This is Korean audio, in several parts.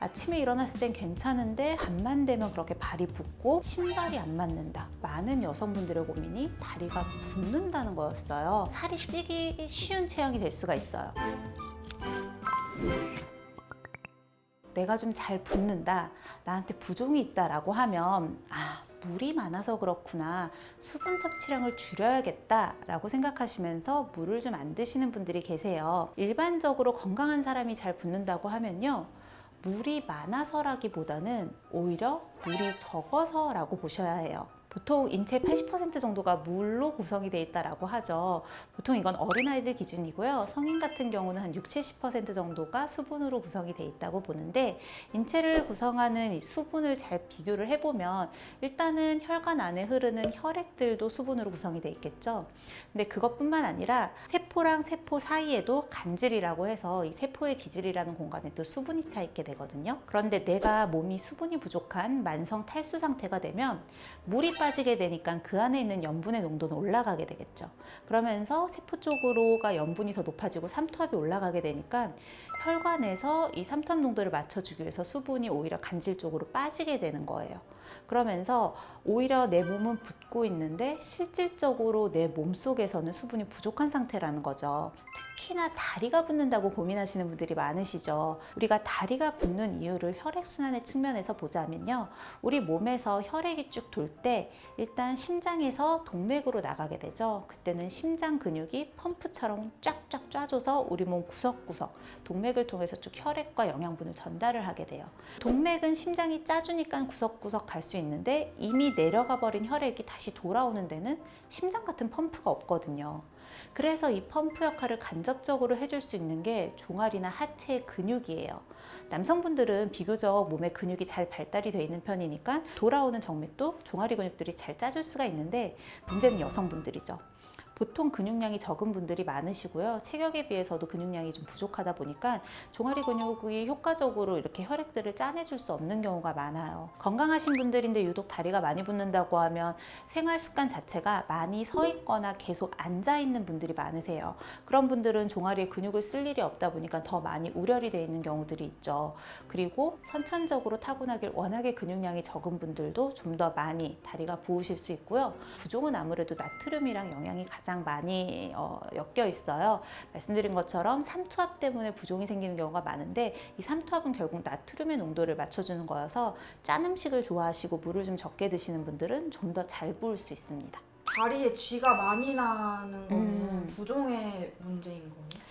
아침에 일어났을 땐 괜찮은데 밤만 되면 그렇게 발이 붓고 신발이 안 맞는다. 많은 여성분들의 고민이 다리가 붓는다는 거였어요. 살이 찌기 쉬운 체형이 될 수가 있어요. 내가 좀 잘 붓는다, 나한테 부종이 있다라고 하면 물이 많아서 그렇구나, 수분 섭취량을 줄여야겠다 라고 생각하시면서 물을 좀 안 드시는 분들이 계세요. 일반적으로 건강한 사람이 잘 붓는다고 하면요, 물이 많아서라기보다는 오히려 물이 적어서라고 보셔야 해요. 보통 인체의 80% 정도가 물로 구성이 되어 있다고 하죠. 보통 이건 어린아이들 기준이고요. 성인 같은 경우는 한 60-70% 정도가 수분으로 구성이 되어 있다고 보는데, 인체를 구성하는 이 수분을 잘 비교를 해보면 일단은 혈관 안에 흐르는 혈액들도 수분으로 구성이 되어 있겠죠. 근데 그것뿐만 아니라 세포랑 세포 사이에도 간질이라고 해서 이 세포의 기질이라는 공간에 또 수분이 차 있게 되거든요. 그런데 내가 몸이 수분이 부족한 만성 탈수 상태가 되면 물이 빠지게 되니까 그 안에 있는 염분의 농도는 올라가게 되겠죠. 그러면서 세포 쪽으로가 염분이 더 높아지고 삼투압이 올라가게 되니까 혈관에서 이 삼투압 농도를 맞춰주기 위해서 수분이 오히려 간질 쪽으로 빠지게 되는 거예요. 그러면서 오히려 내 몸은 붓고 있는데 실질적으로 내 몸속에서는 수분이 부족한 상태라는 거죠. 특히나 다리가 붓는다고 고민하시는 분들이 많으시죠. 우리가 다리가 붓는 이유를 혈액순환의 측면에서 보자면요, 우리 몸에서 혈액이 쭉 돌 때 일단 심장에서 동맥으로 나가게 되죠. 그때는 심장 근육이 펌프처럼 쫙쫙 쫙줘서 우리 몸 구석구석 동맥을 통해서 쭉 혈액과 영양분을 전달을 하게 돼요. 동맥은 심장이 짜주니까 구석구석 갈 수 있는데, 이미 내려가 버린 혈액이 다시 돌아오는 데는 심장 같은 펌프가 없거든요. 그래서 이 펌프 역할을 간접적으로 해줄 수 있는 게 종아리나 하체의 근육이에요. 남성분들은 비교적 몸의 근육이 잘 발달이 되어 있는 편이니까 돌아오는 정맥도 종아리 근육들이 잘 짜줄 수가 있는데, 문제는 여성분들이죠. 보통 근육량이 적은 분들이 많으시고요. 체격에 비해서도 근육량이 좀 부족하다 보니까 종아리 근육이 효과적으로 이렇게 혈액들을 짜내줄 수 없는 경우가 많아요. 건강하신 분들인데 유독 다리가 많이 붓는다고 하면 생활 습관 자체가 많이 서 있거나 계속 앉아 있는 분들이 많으세요. 그런 분들은 종아리에 근육을 쓸 일이 없다 보니까 더 많이 우려리 되어 있는 경우들이 있죠. 그리고 선천적으로 타고나길 워낙에 근육량이 적은 분들도 좀 더 많이 다리가 부으실 수 있고요. 부종은 아무래도 나트륨이랑 영양이 가장 많이 엮여 있어요. 말씀드린 것처럼 삼투압 때문에 부종이 생기는 경우가 많은데, 이 삼투압은 결국 나트륨의 농도를 맞춰주는 거여서 짠 음식을 좋아하시고 물을 좀 적게 드시는 분들은 좀 더 잘 부을 수 있습니다. 다리에 쥐가 많이 나는 거는 부종의 문제인 거예요?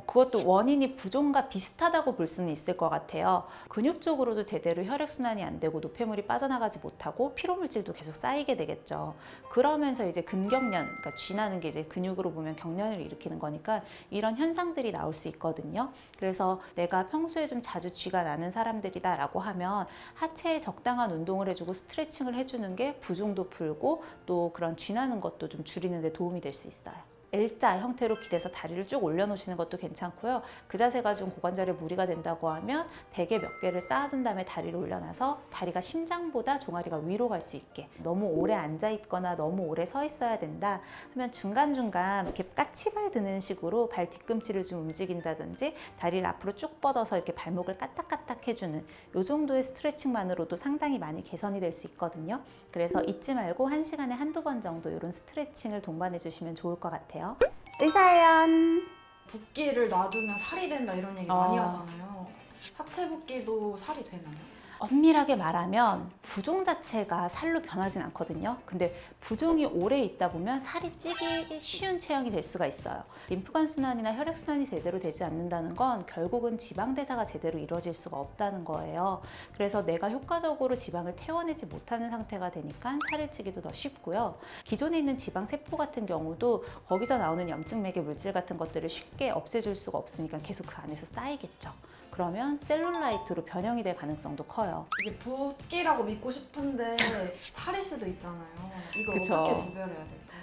그것도 원인이 부종과 비슷하다고 볼 수는 있을 것 같아요. 근육 쪽으로도 제대로 혈액순환이 안 되고 노폐물이 빠져나가지 못하고 피로물질도 계속 쌓이게 되겠죠. 그러면서 이제 근경련, 그러니까 쥐 나는 게 이제 근육으로 보면 경련을 일으키는 거니까 이런 현상들이 나올 수 있거든요. 그래서 내가 평소에 좀 자주 쥐가 나는 사람들이다 라고 하면 하체에 적당한 운동을 해주고 스트레칭을 해주는 게 부종도 풀고 또 그런 쥐 나는 것도 좀 줄이는 데 도움이 될 수 있어요. L자 형태로 기대서 다리를 쭉 올려놓으시는 것도 괜찮고요. 그 자세가 좀 고관절에 무리가 된다고 하면 베개 몇 개를 쌓아둔 다음에 다리를 올려놔서 다리가 심장보다 종아리가 위로 갈 수 있게, 너무 오래 앉아있거나 너무 오래 서 있어야 된다 하면 중간중간 이렇게 까치발 드는 식으로 발 뒤꿈치를 좀 움직인다든지 다리를 앞으로 쭉 뻗어서 이렇게 발목을 까딱까딱 해주는 이 정도의 스트레칭만으로도 상당히 많이 개선이 될 수 있거든요. 그래서 잊지 말고 1시간에 한두 번 정도 이런 스트레칭을 동반해 주시면 좋을 것 같아요. 의사연! 붓기를 놔두면 살이 된다 이런 얘기 많이 하잖아요. 하체 붓기도 살이 되나요? 엄밀하게 말하면 부종 자체가 살로 변하진 않거든요. 근데 부종이 오래 있다 보면 살이 찌기 쉬운 체형이 될 수가 있어요. 림프관 순환이나 혈액 순환이 제대로 되지 않는다는 건 결국은 지방 대사가 제대로 이루어질 수가 없다는 거예요. 그래서 내가 효과적으로 지방을 태워내지 못하는 상태가 되니까 살을 찌기도 더 쉽고요. 기존에 있는 지방 세포 같은 경우도 거기서 나오는 염증맥의 물질 같은 것들을 쉽게 없애줄 수가 없으니까 계속 그 안에서 쌓이겠죠. 그러면 셀룰라이트로 변형이 될 가능성도 커요. 이게 붓기라고 믿고 싶은데 살일 수도 있잖아요. 이걸 그쵸. 어떻게 구별해야 될까요?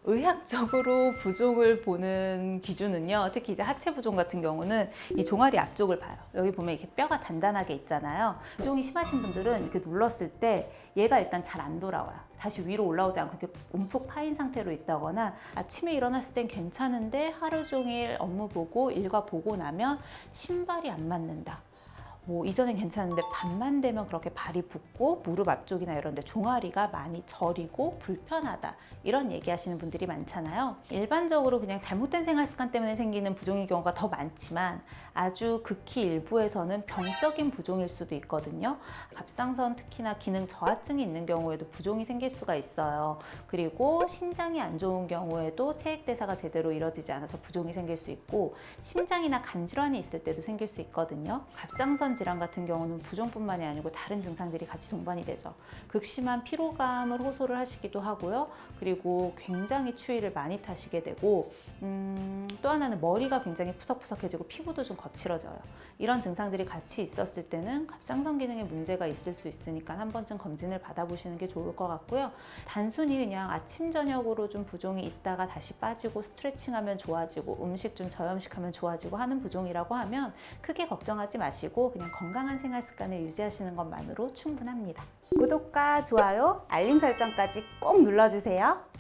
의학적으로 부종을 보는 기준은요, 특히 이제 하체 부종 같은 경우는 이 종아리 앞쪽을 봐요. 여기 보면 이렇게 뼈가 단단하게 있잖아요. 부종이 심하신 분들은 이렇게 눌렀을 때 얘가 일단 잘 안 돌아와요. 다시 위로 올라오지 않고 이렇게 움푹 파인 상태로 있다거나, 아침에 일어났을 땐 괜찮은데 하루 종일 업무 보고 일과 보고 나면 신발이 안 맞는다. 뭐 이전엔 괜찮은데 밤만 되면 그렇게 발이 붓고 무릎 앞쪽이나 이런 데 종아리가 많이 저리고 불편하다, 이런 얘기하시는 분들이 많잖아요. 일반적으로 그냥 잘못된 생활 습관 때문에 생기는 부종의 경우가 더 많지만 아주 극히 일부에서는 병적인 부종일 수도 있거든요. 갑상선 특히나 기능 저하증이 있는 경우에도 부종이 생길 수가 있어요. 그리고 신장이 안 좋은 경우에도 체액대사가 제대로 이루어지지 않아서 부종이 생길 수 있고, 심장이나 간 질환이 있을 때도 생길 수 있거든요. 갑상선 질환 같은 경우는 부종뿐만이 아니고 다른 증상들이 같이 동반이 되죠. 극심한 피로감을 호소를 하시기도 하고요. 그리고 굉장히 추위를 많이 타시게 되고, 또 하나는 머리가 굉장히 푸석푸석해지고 피부도 좀 거칠어져요. 이런 증상들이 같이 있었을 때는 갑상선 기능에 문제가 있을 수 있으니까 한 번쯤 검진을 받아보시는 게 좋을 것 같고요. 단순히 그냥 아침 저녁으로 좀 부종이 있다가 다시 빠지고 스트레칭하면 좋아지고 음식 좀 저염식하면 좋아지고 하는 부종이라고 하면 크게 걱정하지 마시고 그냥 건강한 생활 습관을 유지하시는 것만으로 충분합니다. 구독과 좋아요, 알림 설정까지 꼭 눌러주세요.